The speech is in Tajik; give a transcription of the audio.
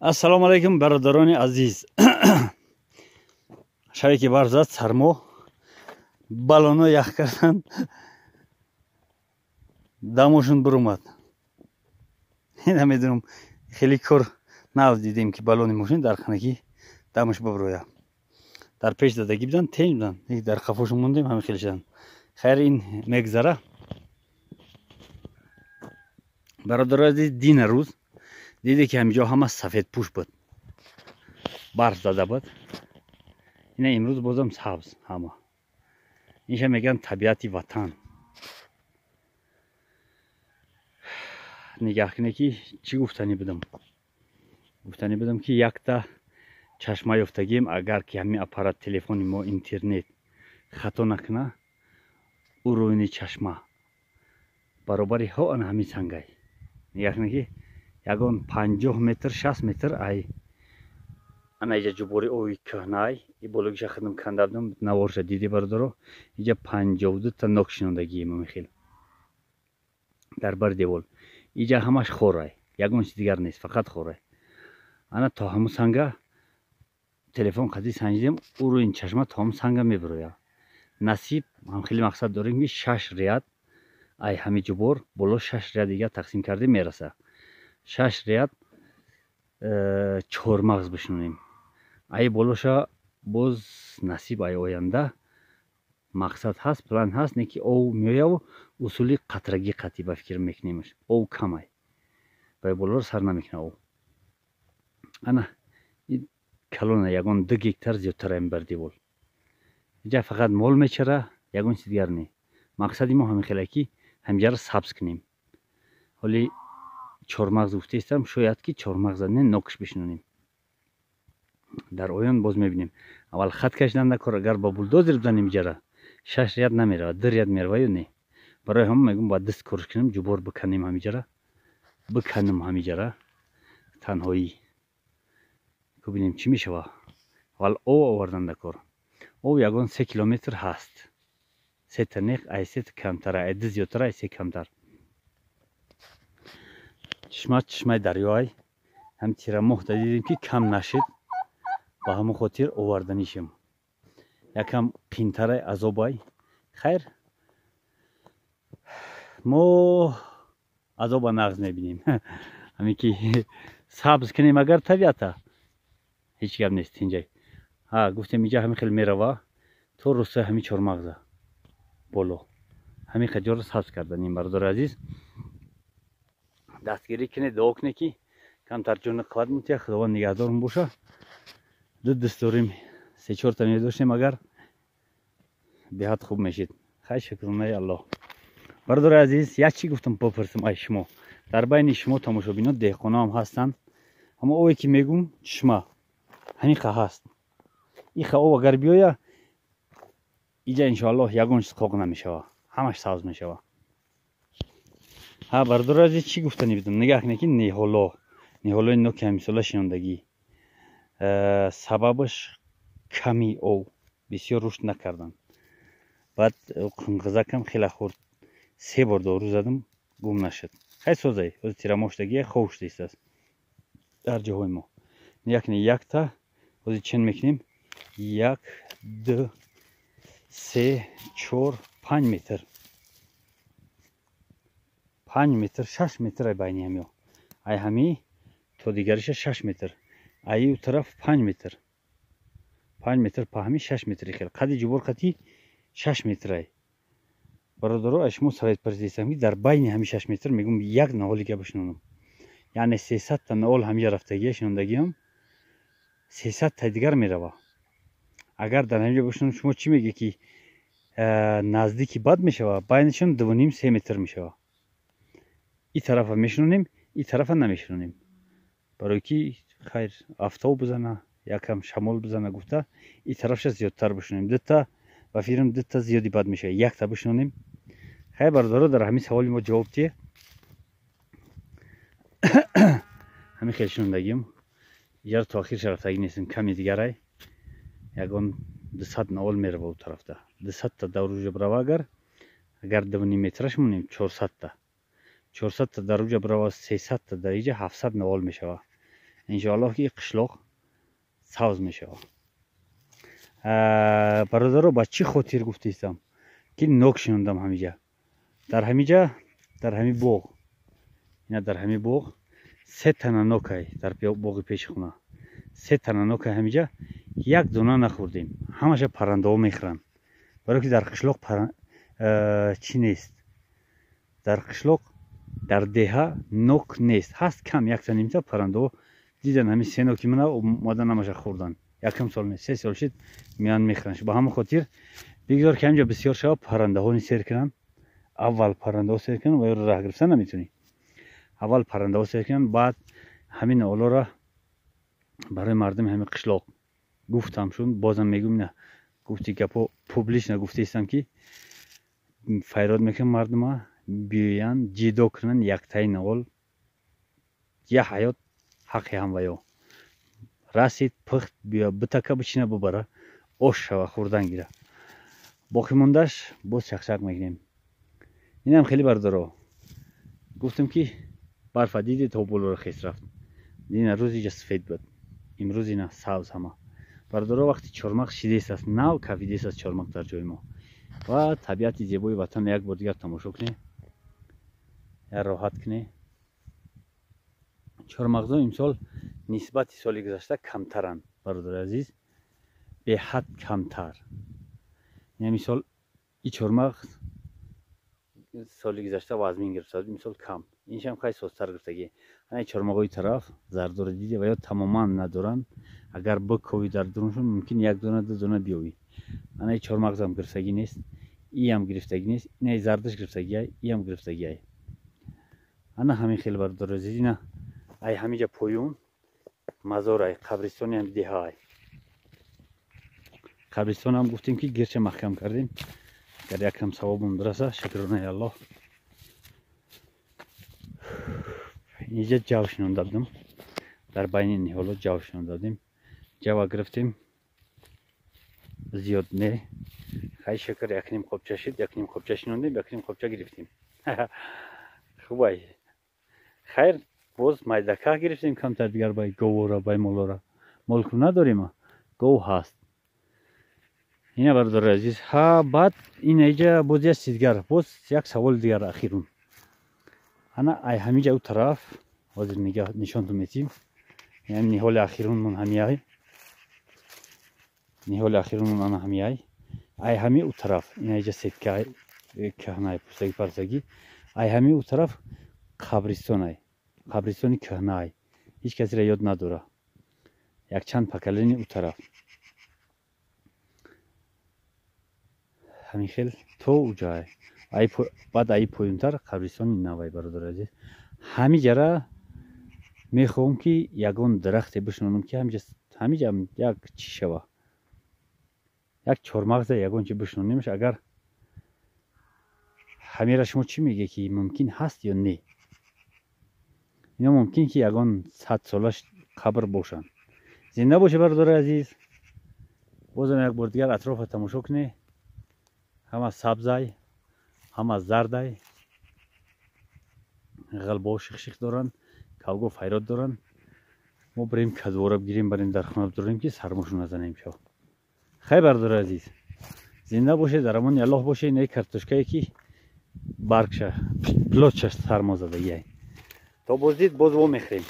Ассалому алайкум, бародарони азиз. Шабе ки барф зад, сармо, балоно ях кардан, дамошун бурумад. Намедунам хеле кор навдидем ки балони мошин дар ханаки дамош буброя. Дар пеш дадагӣ бидан, тень бидан. Дар хафошун мондем, ҳамин хеле шудан. Хайр ин мегзара. Бародарони азиз, дина рӯз диде ки ҳамиҷо ҳама сафедпӯш буд. Барф зада буд. Ина имрӯз бозам сабз ҳама. Инша мегӯян табиати ватан. Нигоҳ кунед ки чӣ гуфтанӣ будам. Гуфтанӣ будам ки якта чашма ёфтагием, агар ки ҳамин аппарат телефони мо интернет хато накуна, уроини чашма баробари ҳоан ҳамин сангай. Нигоҳ кунед ки ягон 50 метр 60 метр ай ана иҷа ҷубори ои кӯҳнаай и бологиша худам канда будам наворша диде бародаро иҷа 52 та нок шинондагием амихел дар бар девол иҷа ҳамаш хорай, ягон чиз дигар нест, фақат хорай. Ана то ҳамун санга телефон қади санҷидем, уроин чашма то ҳамун санга мебироя. Насиб ҳам хеле мақсад дорем ки 6 рият ай ҳами ҷубор боло 6 рият дига тақсим кардем мераса. 6 рият 4 мағз бишунем. Ай болоша боз насиб ай оянда мақсад ҳаст, план ҳаст, не ки ов меояву усули қатрагӣ қатӣ ба фикр мекунемаш. Ов камай. Бай болоро сар намекуна ов. Ана ин калона ягон 2 гектар зиёдтар ам бар девол. Иҷа фақат мол мечара, ягон чиз дигар не. Мақсади мо ҳамин хеле ки ҳамҷаро сабз кунем. Ҳоли 4 мағз гуфтаистам, шояд ки 4 мағз не нокш бишунонем. Дар оён боз мебинем. Аввал хат кашидан накор, агар ба булдозер бизанем иҷара 6 рият намерава, 2 рият мерава ё не. Барои ҳама мегӯям ба дист корш кунем, ҷубор биканем ҳамиҷара. Биканем ҳамиҷара. Танҳоӣ. Бибинем чӣ мешава. Аввал ов овардан дакор. Ов ягон 3 километр ҳаст. 3 та неқ, ай 3 та камтар, ай 2 зиёдтар, ай 3 камтар. Чишмаи дарё ай. Ҳам тирамоҳ дидем ки кам нашид. Ба ҳамон хотир оварданишем. Якам қинтар ай, азоб ай. Хайр. Мо азоба нағз мебинем. Ҳамин ки сабз кунем агар табиата. Ҳеҷ гап нест инҷай. Ҳа, гуфтем иҷа ҳамин хел мерава. То рӯстаи ҳамин 4 мағза. Боло. Ҳамин қаҷорро сабз карданем, бародари азиз. Дастгирӣ кунед, дуо кунед ки камтар ҷони қувват мутия, худованд нигаҳдормон боша. ду дӯст дорем, 3-4 та медоштем, агар беҳад хуб мешид. Хай шукрона аллоҳ. Бародари азиз, як чӣ гуфтам бипурсам ай шумо. Дар байни шумо тамошобинон деҳқонаам ҳастанд. Ҳамон ове ки мегӯм чишма ҳамин қа ҳаст. ин қа ов агар биёя иҷа иншоаллоҳ ягон чиз қоқ намешава. Ҳамаш сабз мешава. Ҳа, бародари азиз, чӣ гуфтанӣ будам? Нигоҳ кунед ки неҳолои ноки ҳамисола шинондагӣ. Сабабаш ками ов, бисёр рушд накардан. Баъд ғизакам хеле хурд. 3 бор дору задам, гум нашуд. Хай созай, ҳозир тирамоштагӣ хош дистаст. Дар ҷоҳои мо. Нигоҳ кунед, якта ҳозир чен мекунем. 1, 2, 3, 4, 5 метр. 5 метр, 6 метр ай байни ҳамё. Ай ҳами то дигариша 6 метр. Ай ӯ тараф 5 метр. 5 метр па ҳами 6 метри хел. Қади ҷубор қати 6 метр ай. Бародаро, ай шумо савед парсидистам ки дар байни ҳами 6 метр мегӯм як наоли га бишунонам. Яъне 300 та наол ҳамиҷа рафтагия шинондагиам 300 та дигар мерава. Агар дар ҳамиҷа бишунам, шумо чӣ мегӯед ки наздики бад мешава? Байнашон 2.5-3 метр мешава. ин тарафа мешунонем, ин тарафа намешунонем. Барои ки хайр афтоб бизана, якам шамол бизана гуфта, ин тарафша зиёдтар бишунонем. Дута ба фикрам дута зиёди бад мешава. Якта бишунонем. Хайр бародаро, дар ҳамин саволи мо ҷавоб тие. ҳамин хел шинондагиам. иҷара то ахирша рафтагӣ нестем, ками дигар ай. Ягон 200 наол мерава ӯ тарафта. 200 та даруҷа брава агар 2.5 метраш монем 400 та. 400 та даруҷа брава 300 та дар иҷа 700 наол мешава. انشاءالله که قشلاق سبز میشه. برادرها با چی خاطر گفتیستم که نوک شنوندم همینجا در همین باغ، اینا در همین باغ 3 تنه نوک در باغ پیش خونه 3 تنه نوک همینجا یک دونه نخوردیم، همش پرنده ها میخورن. برای که در قشلاق چی نیست، در قشلاق در دهه نوک نیست، هست کم 1 تا نیم تا پرنده ها دیدن همین 3 نوکی منه اومدن همش خوردن. یکم سال نیست 3 سال شد میان میخورنش. با همون خاطر بگذار که همینجا بسیار شب پرنده ها سیر کنن. اول پرنده ها سیر کنن و راه گرفتن نمیتونی. اول پرنده ها سیر کنن، بعد همین اولا را برای مردم همین قشلاق گفتم شون. بازم میگم نه گفتی که پوبلیش نگفته ایستم که فیراد میکنم مردم ها بیاین جیدو کنن یک تای نغل یه حیات حقی هم ویو رسید پخت بیا بتکه بچینه ببره اوش شوه خوردن گیره. باقی موندهش باز شخشق میگنیم. این هم خیلی برداره گفتم که برف دیدی تا بولو رو خیس رفت. دیدین روز اینجا سفید بود، امروز اینا سبز همه. برداره وقتی چرمق شیدیست است، نو کفیدیست است چرمق در جای ما و طبیعت زیبای وطن یک بار دیگر تماشا کنی، یا راحت کنی. چرمقزا امسال نسبت سال گذشته کمترن برادر عزیز، به حد کمتر. یعنی مثال این چرمق سال گذشته وزمین گرفته، امسال کم. اینش هم خیلی سستر گرفتگی. این چرمقای طرف زردور دیدی و یا تماما ندارن، اگر بکوی در درونشون ممکن 1 دونه 2 دونه بیوی. این چرمقز هم گرفتگی نیست، این هم گرفتگی نیست، این زردش گرفتگی ای، این هم گرفتگی ای. انا همین خیلی برادر عزیز اینا ای همینجا پویون مزار ای قبرستانی هم ده ای. قبرستان هم گفتیم که گرچه محکم کردیم اگر یکم ثوابم برسه شکرانه الله. اینجا جو شنونده بودم، در بین نهالا جو شنونده بودیم. جو گرفتیم زیاد نه، خیلی شکر. 1 نیم خوبچه شد، 1 نیم خوبچه شنوندیم، 1 نیم خوبچه گرفتیم. خوبه خیر. باز مایدکه گرفتیم کمتر دیگر بای گو را بای مولا را ملک نداریم، گو هست. اینه برادر عزیز. ها بعد این اینجا باز یه چیز دیگر، باز یک سوال دیگر اخیرون. انا ای همینجا او طرف حاضر نگاه نشانتون میتیم، یعنی نهال اخیرون من همیای، نهال اخیرون من همیای. ای همی او طرف این اینجا سیدکه کهنه پوستگی پرسگی، ای همی او طرف قبرستان ای، قبرستانی کهنه ای، هیچ کسی را یاد نداره. یک چند پکلینی او طرف همین خیل تو او جای بعد ای پویونتر قبرستان نوای برادر عزیز. همین جره میخوام که یگان درخت بشنونم که همینجا یک چی شوه، یک چرمغز یگان چی بشنونیمش. اگر همیره شما چی میگه که ممکن هست یا نه؟ اینا ممکن که یگان 100 سالش قبر باشن، زنده باشه برادر عزیز. بازم یک بار دیگر اطراف تماشا کنی، همه سبزای، همه زردای، غلبا شخشخ دارن، کاوگو فیراد دارن. ما بریم کدوارا بگیریم بریم در خونه داریم که سرماشون نزنیم شو. خیلی برادر عزیز زنده باشه، در امان الله باشه. این کارتوشکایی که برگ شه پلوت شه سرما زده. تا باز دید باز و میخریم.